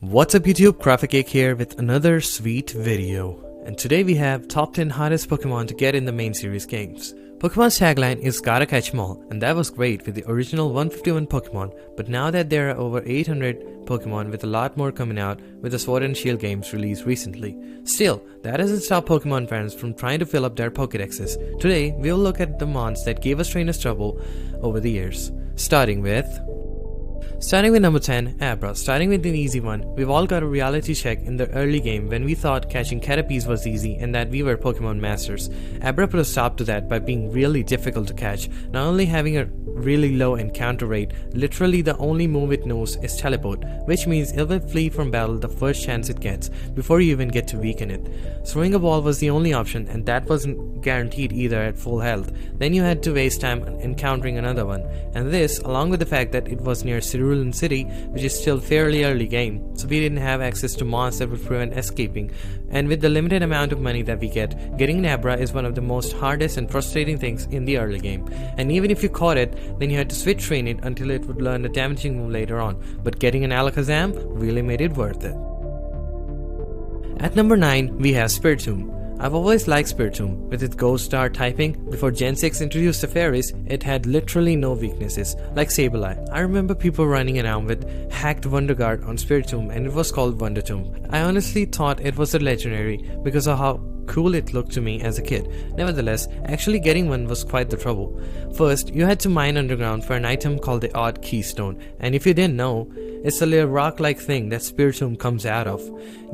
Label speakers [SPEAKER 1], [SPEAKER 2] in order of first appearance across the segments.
[SPEAKER 1] What's up YouTube, Graphic here with another sweet video. And today we have top 10 hardest Pokemon to get in the main series games. Pokemon's tagline is gotta catch 'em all, and that was great with the original 151 Pokemon, but now that there are over 800 Pokemon with a lot more coming out with the Sword and Shield games released recently. Still, that doesn't stop Pokemon fans from trying to fill up their Pokédexes. Today, we'll look at the mons that gave us trainers trouble over the years. Starting with number 10, Abra. Starting with an easy one, we've all got a reality check in the early game when we thought catching Caterpies was easy and that we were Pokemon masters. Abra put a stop to that by being really difficult to catch, not only having a really low encounter rate, literally the only move it knows is teleport, which means it will flee from battle the first chance it gets, before you even get to weaken it. Throwing a ball was the only option, and that wasn't guaranteed either at full health. Then you had to waste time encountering another one, and this, along with the fact that it was near Cerulean City, which is still fairly early game, so we didn't have access to mons that would prevent escaping, and with the limited amount of money that we get, getting an Abra is one of the most hardest and frustrating things in the early game, and even if you caught it, then you had to switch train it until it would learn a damaging move later on, but getting an Alakazam really made it worth it. At number 9, we have Spiritomb. I've always liked Spiritomb. With its Ghost Star typing, before Gen 6 introduced the fairies, it had literally no weaknesses, like Sableye. I remember people running around with hacked Wonder Guard on Spiritomb and it was called Wonder Tomb. I honestly thought it was a legendary because of how cool it looked to me as a kid. Nevertheless, actually getting one was quite the trouble. First, you had to mine underground for an item called the Odd Keystone, and if you didn't know, it's a little rock-like thing that Spiritomb comes out of.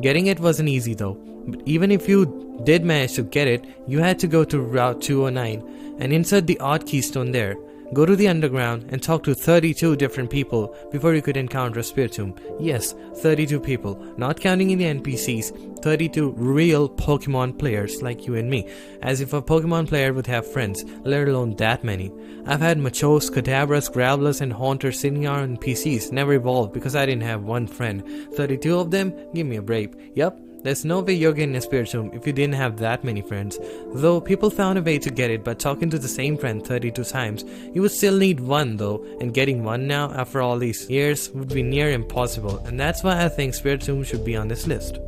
[SPEAKER 1] Getting it wasn't easy though, but even if you did manage to get it, you had to go to Route 209 and insert the Odd Keystone there. Go to the underground and talk to 32 different people before you could encounter a Spiritomb. Yes, 32 people, not counting in the NPCs, 32 real Pokemon players like you and me, as if a Pokemon player would have friends, let alone that many. I've had Machos, Kadabras, Gravelas and Haunters sitting on PCs, never evolved because I didn't have one friend. 32 of them? Give me a break. Yup. There's no way you're getting a Spiritomb if you didn't have that many friends. Though people found a way to get it by talking to the same friend 32 times, you would still need one though, and getting one now after all these years would be near impossible, and that's why I think Spiritomb should be on this list.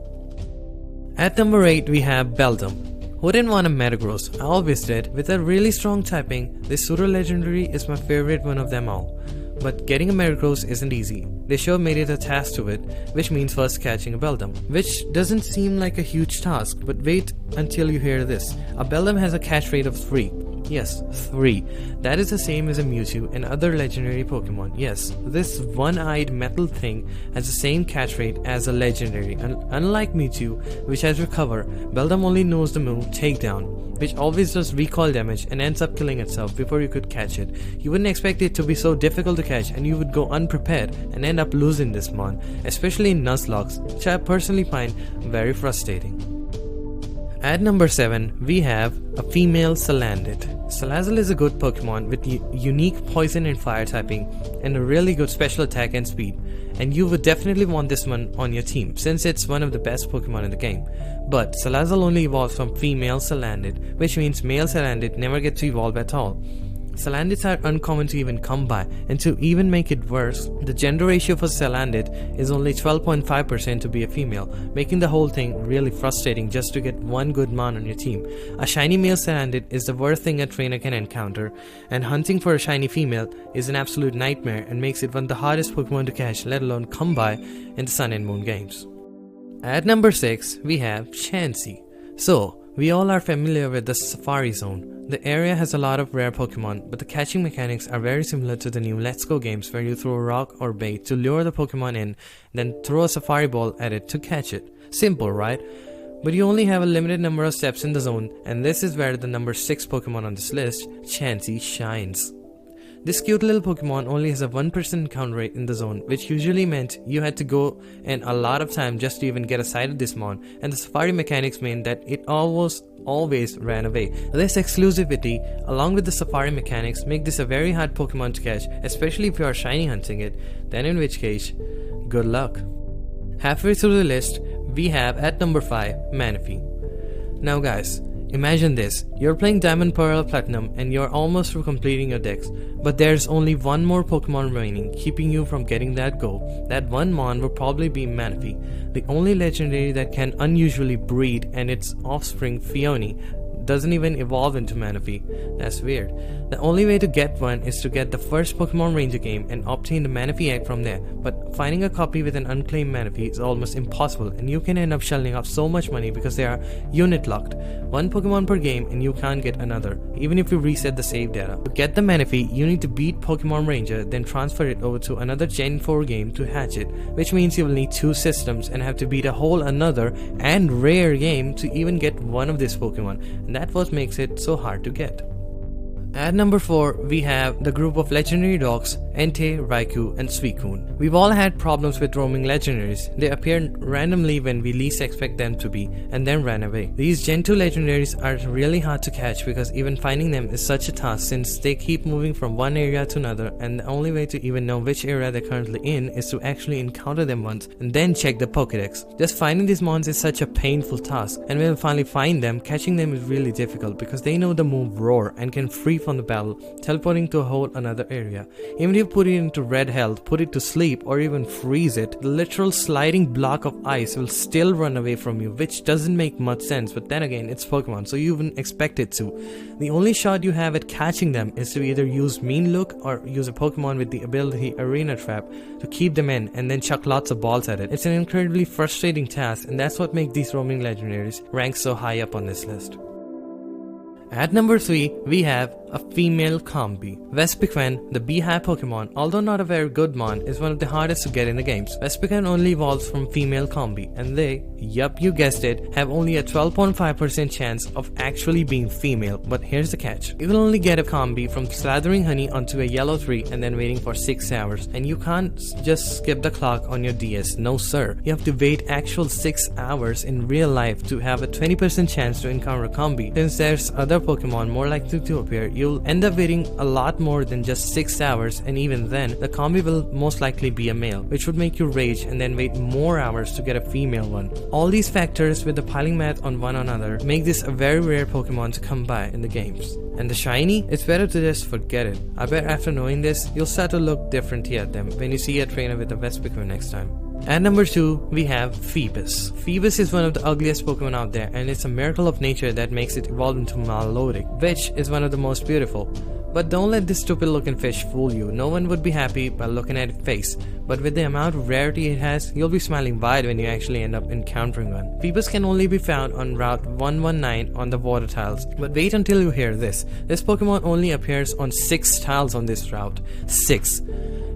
[SPEAKER 1] At number 8 we have Beldum. Who didn't want a Metagross? I always did. With a really strong typing, this pseudo legendary is my favorite one of them all. But getting a Metagross isn't easy. They sure made it a task to it, which means first catching a Beldum. Which doesn't seem like a huge task, but wait until you hear this. A Beldum has a catch rate of 3. Yes, 3. That is the same as a Mewtwo and other legendary Pokemon. Yes, this one-eyed metal thing has the same catch rate as a legendary, and unlike Mewtwo, which has Recover, Beldum only knows the move Takedown, which always does recoil damage and ends up killing itself before you could catch it. You wouldn't expect it to be so difficult to catch, and you would go unprepared and end up losing this mon, especially in Nuzlocke, which I personally find very frustrating. At number 7, we have a female Salandit. Salazzle is a good Pokemon with unique poison and fire typing and a really good special attack and speed, and you would definitely want this one on your team since it's one of the best Pokemon in the game. But Salazzle only evolves from female Salandit, which means male Salandit never get to evolve at all. Salandits are uncommon to even come by, and to even make it worse, the gender ratio for Salandit is only 12.5% to be a female, making the whole thing really frustrating just to get one good mon on your team. A shiny male Salandit is the worst thing a trainer can encounter, and hunting for a shiny female is an absolute nightmare and makes it one of the hardest Pokemon to catch, let alone come by in the Sun and Moon games. At number 6, we have Chansey. So, we all are familiar with the Safari Zone. The area has a lot of rare Pokemon, but the catching mechanics are very similar to the new Let's Go games where you throw a rock or bait to lure the Pokemon in, then throw a Safari Ball at it to catch it. Simple, right? But you only have a limited number of steps in the zone, and this is where the number 6 Pokemon on this list, Chansey, shines. This cute little Pokemon only has a 1% encounter rate in the zone, which usually meant you had to go in a lot of time just to even get a sight of this mon, and the Safari mechanics meant that it always ran away. This exclusivity, along with the Safari mechanics, make this a very hard Pokemon to catch, especially if you are shiny hunting it, then in which case, good luck. Halfway through the list, we have at number 5, Manaphy. Now guys, Imagine this, you're playing Diamond, Pearl, Platinum and you're almost through completing your decks, but there's only one more Pokemon remaining, keeping you from getting that goal. That one mon will probably be Manaphy, the only legendary that can unusually breed, and its offspring Phione doesn't even evolve into Manaphy. That's weird. The only way to get one is to get the first Pokemon Ranger game and obtain the Manaphy egg from there, but finding a copy with an unclaimed Manaphy is almost impossible, and you can end up shelling out so much money because they are unit locked. One Pokemon per game and you can't get another, even if you reset the save data. To get the Manaphy, you need to beat Pokemon Ranger, then transfer it over to another Gen 4 game to hatch it, which means you will need 2 systems and have to beat a whole another and rare game to even get one of these Pokemon, and that's what makes it so hard to get. At number 4, we have the group of legendary dogs Entei, Raikou, and Suicune. We've all had problems with roaming legendaries. They appear randomly when we least expect them to be, and then ran away. These Gen 2 legendaries are really hard to catch because even finding them is such a task since they keep moving from one area to another, and the only way to even know which area they're currently in is to actually encounter them once and then check the Pokédex. Just finding these mons is such a painful task, and when we finally find them, catching them is really difficult because they know the move Roar and can free from the battle, teleporting to a whole another area. Even if you put it into red health, put it to sleep, or even freeze it, the literal sliding block of ice will still run away from you, which doesn't make much sense, but then again, it's Pokemon, so you wouldn't expect it to. The only shot you have at catching them is to either use Mean Look or use a Pokemon with the ability Arena Trap to keep them in and then chuck lots of balls at it. It's an incredibly frustrating task, and that's what makes these roaming legendaries rank so high up on this list. At number 3, we have a female Combi. Vespiquen, the Beehive Pokemon, although not a very good mon, is one of the hardest to get in the games. Vespiquen only evolves from female Combi, and they, yup, you guessed it, have only a 12.5% chance of actually being female. But here's the catch. You can only get a Combi from slathering honey onto a yellow tree and then waiting for 6 hours. And you can't just skip the clock on your DS, no sir. You have to wait actual 6 hours in real life to have a 20% chance to encounter a Combi. Since there's other Pokemon more likely to appear, you'll end up waiting a lot more than just 6 hours, and even then, the Combi will most likely be a male, which would make you rage and then wait more hours to get a female one. All these factors with the piling math on one another make this a very rare Pokemon to come by in the games. And the shiny, it's better to just forget it. I bet after knowing this, you'll start to look differently at them when you see a trainer with a Vespiquen next time. At number 2, we have Phoebus. Phoebus is one of the ugliest Pokemon out there, and it's a miracle of nature that makes it evolve into Milotic, which is one of the most beautiful. But don't let this stupid looking fish fool you. No one would be happy by looking at its face, but with the amount of rarity it has, you'll be smiling wide when you actually end up encountering one. Phoebus can only be found on Route 119 on the water tiles, but wait until you hear this. This Pokemon only appears on 6 tiles on this route. 6.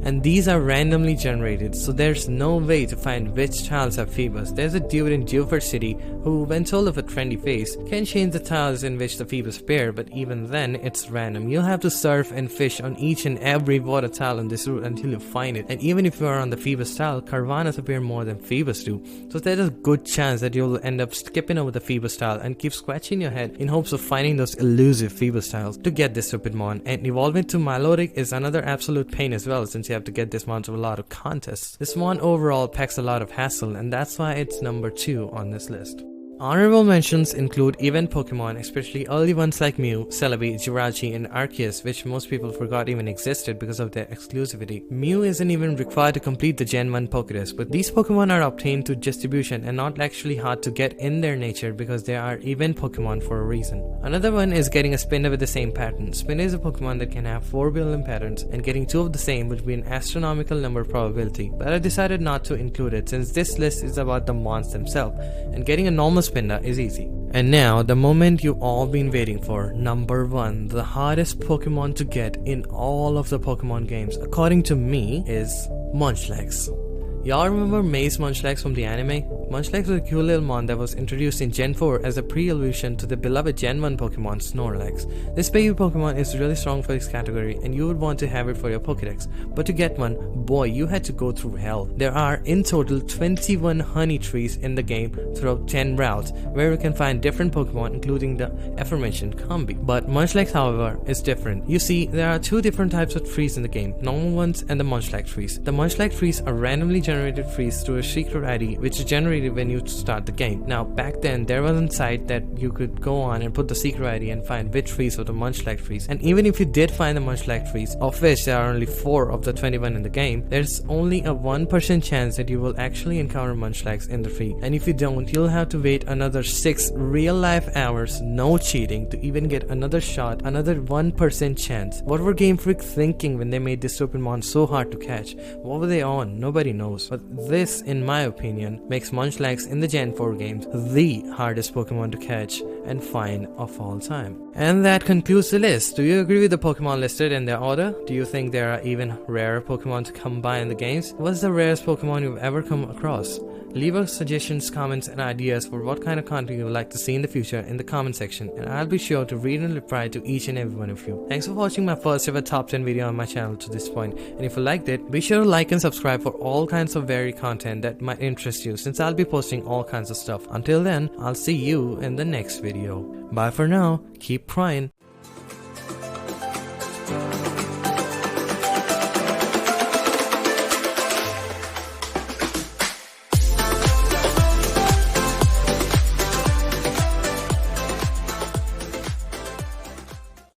[SPEAKER 1] And these are randomly generated, so there's no way to find which tiles have Phoebus. There's a dude in Dewford City who, when told of a trendy face, can change the tiles in which the Phoebus appear, but even then, it's random. You'll have to surf and fish on each and every water tile on this route until you find it. And even if you are on the Phoebus tile, Carvanhas appear more than Phoebus do. So there's a good chance that you'll end up skipping over the Phoebus tile and keep scratching your head in hopes of finding those elusive Phoebus tiles to get this stupid mon. And evolving to Milotic is another absolute pain as well, since you have to get this mon to a lot of contests. This mon overall packs a lot of hassle, and that's why it's number 2 on this list. Honorable mentions include event Pokemon, especially early ones like Mew, Celebi, Jirachi, and Arceus, which most people forgot even existed because of their exclusivity. Mew isn't even required to complete the Gen 1 Pokédex, but these Pokemon are obtained through distribution and not actually hard to get in their nature because they are event Pokemon for a reason. Another one is getting a Spinda with the same pattern. Spinda is a Pokemon that can have 4 billion patterns, and getting 2 of the same would be an astronomical number probability, but I decided not to include it since this list is about the mons themselves, and getting a normal Spinda is easy. And now, the moment you've all been waiting for, number 1, the hardest Pokemon to get in all of the Pokemon games, according to me, is Munchlax. Y'all remember Maze Munchlax from the anime? Munchlax was a cool little mon that was introduced in Gen 4 as a pre-evolution to the beloved Gen 1 Pokemon Snorlax. This baby Pokemon is really strong for this category and you would want to have it for your Pokédex, but to get one, boy, you had to go through hell. There are in total 21 honey trees in the game throughout 10 routes, where you can find different Pokemon including the aforementioned Combi. But Munchlax, however, is different. You see, there are 2 different types of trees in the game, normal ones and the Munchlax trees. The Munchlax trees are randomly generated generated freeze through a secret ID which is generated when you start the game. Now back then there was a site that you could go on and put the secret ID and find which freeze was the Munchlax freeze, and even if you did find the Munchlax freeze, of which there are only 4 of the 21 in the game, there's only a 1% chance that you will actually encounter Munchlax in the freeze, and if you don't, you'll have to wait another 6 real life hours, no cheating, to even get another shot, another 1% chance. What were Game Freak thinking when they made this Pokemon so hard to catch? What were they on? Nobody knows. But this, in my opinion, makes Munchlax in the Gen 4 games the hardest Pokemon to catch and find of all time. And that concludes the list. Do you agree with the Pokemon listed in their order? Do you think there are even rarer Pokemon to come by in the games? What's the rarest Pokemon you've ever come across? Leave us suggestions, comments and ideas for what kind of content you would like to see in the future in the comment section, and I'll be sure to read and reply to each and every one of you. Thanks for watching my first ever top 10 video on my channel to this point, and if you liked it, be sure to like and subscribe for all kinds of varied content that might interest you, since I'll be posting all kinds of stuff. Until then, I'll see you in the next video. Bye for now, keep prying.